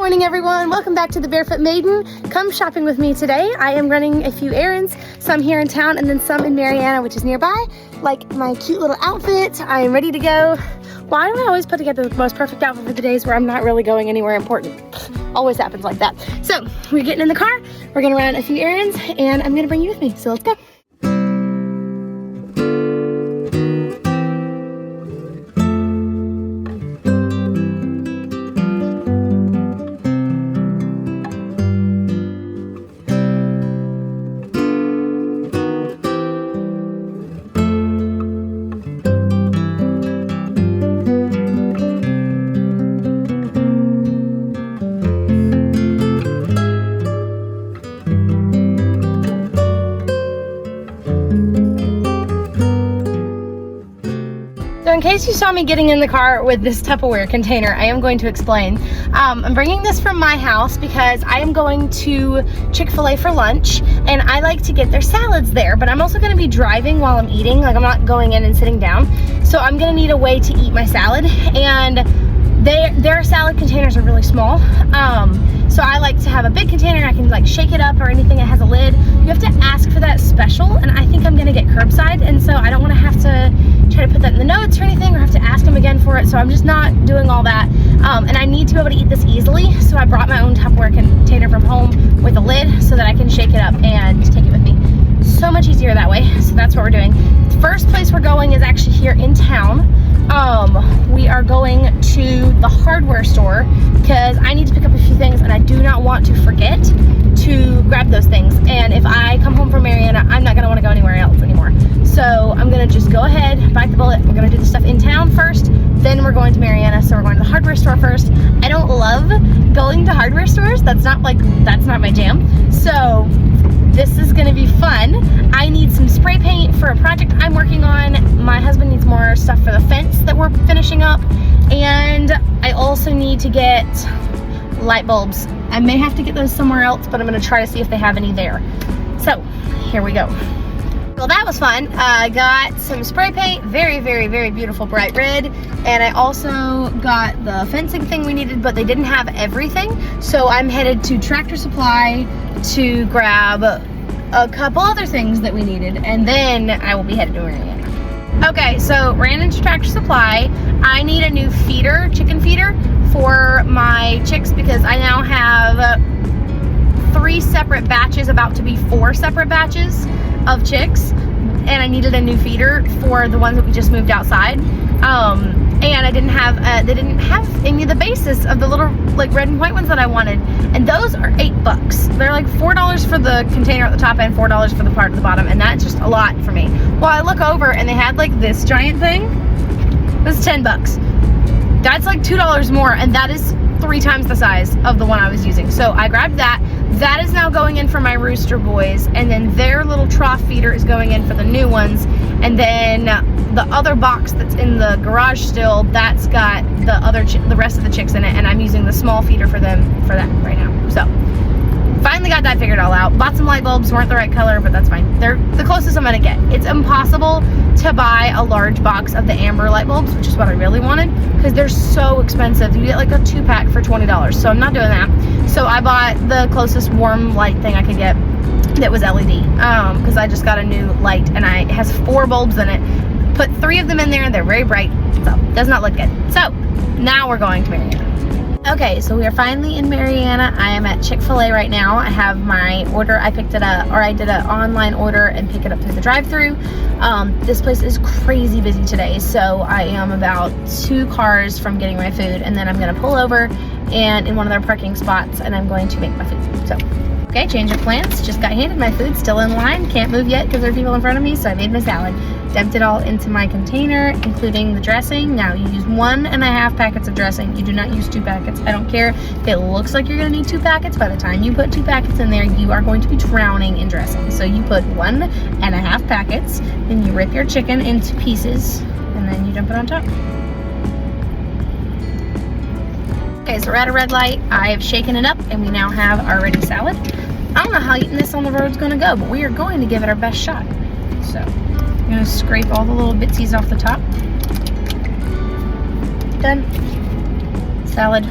Morning everyone, welcome back to the Barefoot Maiden. Come shopping with me today. I am running a few errands, some here in town and then some in Marianna, which is nearby. Like my cute little outfit, I am ready to go. Why do I always put together the most perfect outfit for the days where I'm not really going anywhere important? Always happens like that. So we're getting in the car, we're gonna run a few errands and I'm gonna bring you with me, so let's go. In case you saw me getting in the car with this Tupperware container, I am going to explain. I'm bringing this from my house because I am going to Chick-fil-A for lunch and I like to get their salads there, but I'm also going to be driving while I'm eating. Like, I'm not going in and sitting down. So I'm going to need a way to eat my salad, and their salad containers are really small. So I like to have a big container and I can like shake it up, or anything that has a lid. You have to ask for that special, and I think I'm gonna get curbside, and so I don't wanna have to try to put that in the notes or anything, or have to ask them again for it, so I'm just not doing all that. And I need to be able to eat this easily, so I brought my own Tupperware container from home with a lid so that I can shake it up and take it with me. So much easier that way, so that's what we're doing. The first place we're going is actually here in town. We are going to the hardware store because I need to pick up a few things and I do not want to forget to grab those things. And if I come home from Marianna, I'm not going to want to go anywhere else anymore. So I'm going to just go ahead, bite the bullet. We're going to do the stuff in town first, then we're going to Marianna. So we're going to the hardware store first. I don't love going to hardware stores. That's not my jam. So this is gonna be fun. I need some spray paint for a project I'm working on. My husband needs more stuff for the fence that we're finishing up. And I also need to get light bulbs. I may have to get those somewhere else, but I'm gonna try to see if they have any there. So, here we go. Well, that was fun. I got some spray paint, very, very, very beautiful bright red. And I also got the fencing thing we needed, but they didn't have everything. So I'm headed to Tractor Supply to grab a couple other things that we needed, and then I will be headed to Marianna. Okay, so ran into Tractor Supply. I need a new feeder, chicken feeder, for my chicks because I now have 3 separate batches, about to be 4 separate batches of chicks, and I needed a new feeder for the ones that we just moved outside. And I didn't have, they didn't have any of the bases of the little like red and white ones that I wanted. And those are $8. They're like $4 for the container at the top and $4 for the part at the bottom. And that's just a lot for me. Well, I look over and they had like this giant thing. This is $10. That's like $2 more. And that is 3 times the size of the one I was using. So I grabbed that. That is now going in for my rooster boys. And then their little trough feeder is going in for the new ones. And then the other box that's in the garage still, that's got the rest of the chicks in it, and I'm using the small feeder for them for that right now. So finally got that figured all out. Bought some light bulbs, weren't the right color, but that's fine. They're the closest I'm gonna get. It's impossible to buy a large box of the amber light bulbs, which is what I really wanted, because they're so expensive. You get like a 2-pack for $20, so I'm not doing that. So I bought the closest warm light thing I could get that was LED, because I just got a new light, and it has 4 bulbs in it. Put 3 of them in there, they're very bright, so does not look good. So now we're going to Marianna. Okay, so we are finally in Marianna. I am at Chick-fil-A right now. I have my order. I picked it up, or I did an online order and pick it up through the drive-thru. This place is crazy busy today, so I am about 2 cars from getting my food, and then I'm gonna pull over and in one of their parking spots, and I'm going to make my food. So, okay, change of plans. Just got handed my food, still in line. Can't move yet because there are people in front of me, so I made my salad. Dumped it all into my container, including the dressing. Now you use 1.5 packets of dressing. You do not use 2 packets. I don't care if it looks like you're gonna need 2 packets. By the time you put 2 packets in there, you are going to be drowning in dressing. So you put 1.5 packets, then you rip your chicken into pieces, and then you dump it on top. Okay, so we're at a red light. I have shaken it up, and we now have our ready salad. I don't know how eating this on the road is gonna go, but we are going to give it our best shot. So I'm gonna scrape all the little bitsies off the top. Done. Salad.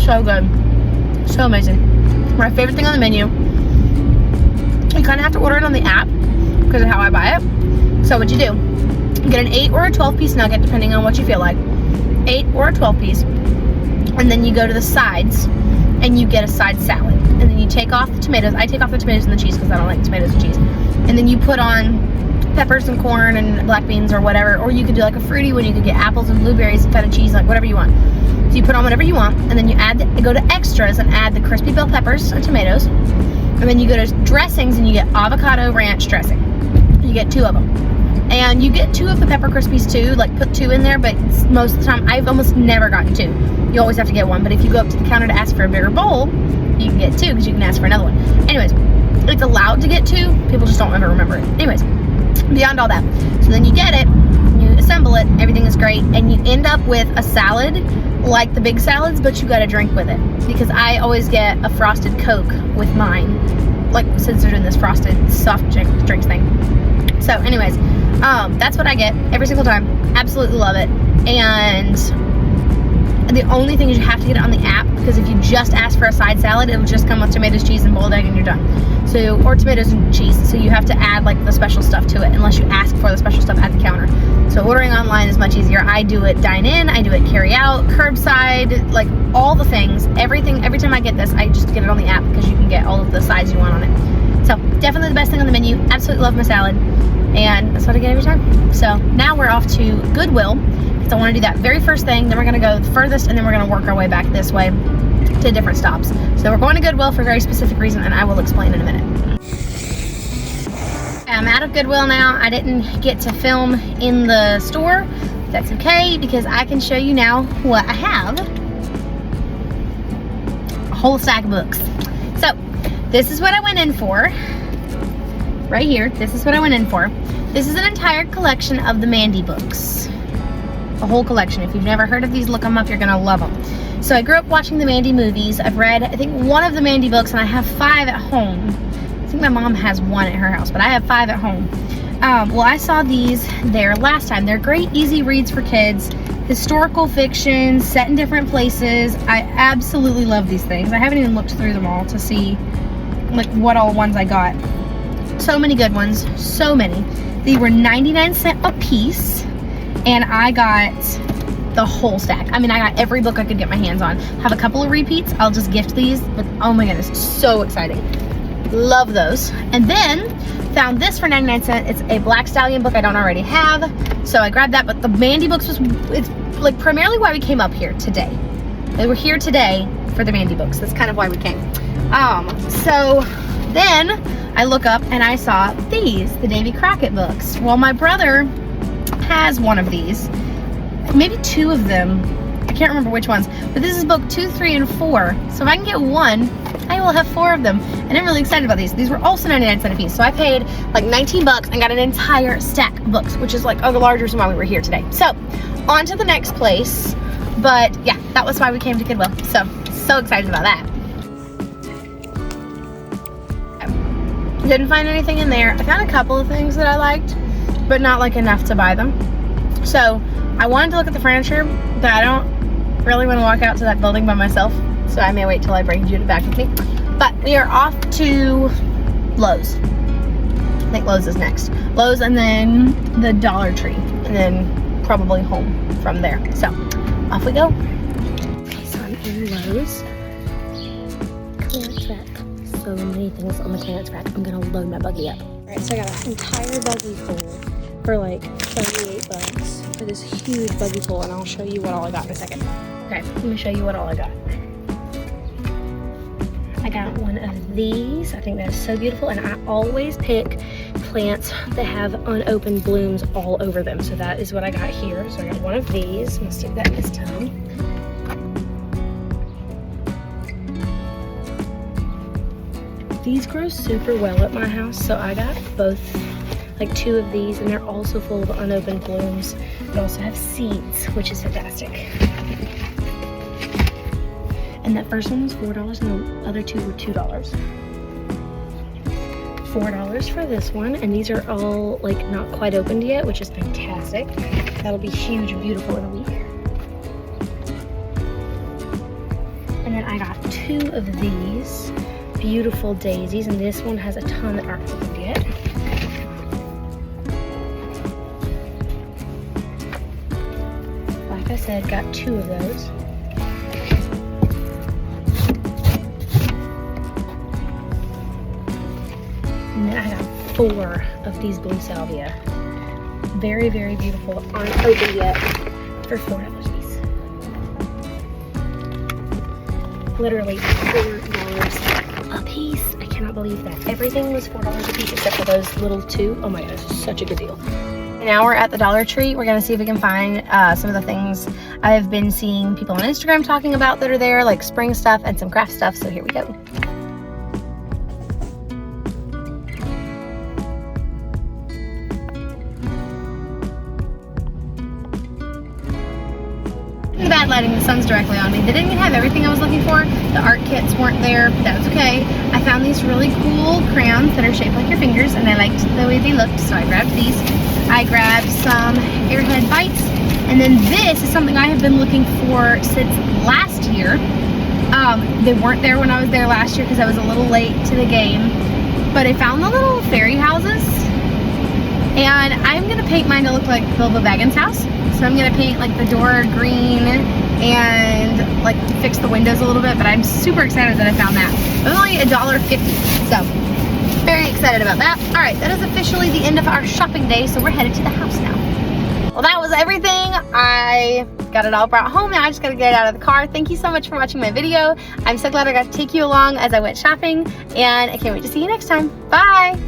So good. So amazing. My favorite thing on the menu. You kind of have to order it on the app because of how I buy it. So what you do, you get an 8 or a 12 piece nugget depending on what you feel like. 8 or a 12 piece. And then you go to the sides and you get a side salad. And then you take off the tomatoes. I take off the tomatoes and the cheese because I don't like tomatoes and cheese. And then you put on peppers and corn and black beans or whatever. Or you could do like a fruity one. You could get apples and blueberries and feta cheese, like whatever you want. So you put on whatever you want. And then you go to extras and add the crispy bell peppers and tomatoes. And then you go to dressings and you get avocado ranch dressing. You get 2 of them. And you get 2 of the pepper crispies too, like put 2 in there, but most of the time, I've almost never gotten 2. You always have to get 1, but if you go up to the counter to ask for a bigger bowl, you can get 2 because you can ask for another one. Anyways, it's allowed to get 2, people just don't ever remember it. Anyways, beyond all that, so then you get it, you assemble it, everything is great, and you end up with a salad like the big salads, but you got to drink with it because I always get a frosted Coke with mine, like since they're doing this frosted soft drinks thing. So anyways, that's what I get every single time. Absolutely love it. And the only thing is you have to get it on the app because if you just ask for a side salad, it'll just come with tomatoes, cheese, and boiled egg and you're done. So, or tomatoes and cheese. So you have to add like the special stuff to it unless you ask for the special stuff at the counter. So ordering online is much easier. I do it dine in, I do it carry out, curbside, like all the things, everything. Every time I get this, I just get it on the app because you can get all of the sides you want on it. So definitely the best thing on the menu. Absolutely love my salad. And that's what I get every time. So now we're off to Goodwill because I want to do that very first thing. Then we're going to go the furthest and then we're going to work our way back this way to different stops. So we're going to Goodwill for a very specific reason and I will explain in a minute. I'm out of Goodwill now. I didn't get to film in the store. That's okay because I can show you now what I have. A whole stack of books. So this is what I went in for. Right here, this is what I went in for. This is an entire collection of the Mandy books. A whole collection. If you've never heard of these, look them up, you're gonna love them. So I grew up watching the Mandy movies. I've read, I think, 1 of the Mandy books and I have 5 at home. I think my mom has 1 at her house, but I have 5 at home. Well, I saw these there last time. They're great, easy reads for kids. Historical fiction, set in different places. I absolutely love these things. I haven't even looked through them all to see like what all ones I got. So many good ones, so many. They were 99¢ a piece, and I got the whole stack. I mean, I got every book I could get my hands on. Have a couple of repeats. I'll just gift these, but oh my goodness, so exciting. Love those. And then found this for 99¢. It's a Black Stallion book I don't already have, so I grabbed that. But the Mandy books it's like primarily why we came up here today. They were here today for the Mandy books. That's kind of why we came. So then I look up and I saw these, the Davy Crockett books. Well, my brother has 1 of these, maybe 2 of them. I can't remember which ones, but this is book 2, 3, and 4. So if I can get 1, I will have 4 of them. And I'm really excited about these. These were also 99¢ a piece. So I paid like 19 bucks and got an entire stack of books, which is like the larger reason why we were here today. So on to the next place. But yeah, that was why we came to Goodwill. So excited about that. Didn't find anything in there. I found a couple of things that I liked, but not like enough to buy them. So I wanted to look at the furniture, but I don't really want to walk out to that building by myself. So I may wait till I bring Judah back with me. But we are off to Lowe's. I think Lowe's is next. Lowe's and then the Dollar Tree. And then probably home from there. So off we go. Okay, so I'm in Lowe's. Clearance rack. So many things on the clearance rack. I'm gonna load my buggy up. Alright, so I got an entire buggy full for like 78 bucks for this huge buggy full, and I'll show you what all I got in a second. Okay, let me show you what all I got. I got 1 of these. I think that is so beautiful, and I always pick plants that have unopened blooms all over them. So that is what I got here. So I got 1 of these. I'm gonna stick that in this tub. These grow super well at my house, so I got both, like 2 of these, and they're also full of unopened blooms. They also have seeds, which is fantastic. And that first one was $4, and the other 2 were $2. $4 for this one, and these are all like not quite opened yet, which is fantastic. That'll be huge and beautiful in a week. then I got 2 of these beautiful daisies, and this one has a ton that aren't opened yet. Like I said, got 2 of those. And then I got 4 of these blue salvia. Very, very beautiful. Aren't opened yet for $4 a piece. Literally $4 a piece. I cannot believe that. Everything was $4 a piece except for those little 2. Oh my god, it's such a good deal. Now we're at the Dollar Tree. We're gonna see if we can find some of the things I've been seeing people on Instagram talking about that are there, like spring stuff and some craft stuff. So here we go. The bad lighting, the sun's directly on me. They didn't even have everything I was looking for. The art kits weren't there, but that's okay. I found these really cool crayons that are shaped like your fingers, and I liked the way they looked, so I grabbed these. I grabbed some Airhead Bites, and then this is something I have been looking for since last year. They weren't there when I was there last year because I was a little late to the game, but I found the little fairy houses, and I'm gonna paint mine to look like Bilbo Baggins' house. So I'm gonna paint like the door green and like fix the windows a little bit, but I'm super excited that I found that. It was only $1.50, so very excited about that. All right, that is officially the end of our shopping day, so we're headed to the house now. Well, that was everything. I got it all brought home. Now I just gotta get it out of the car. Thank you so much for watching my video. I'm so glad I got to take you along as I went shopping, and I can't wait to see you next time. Bye.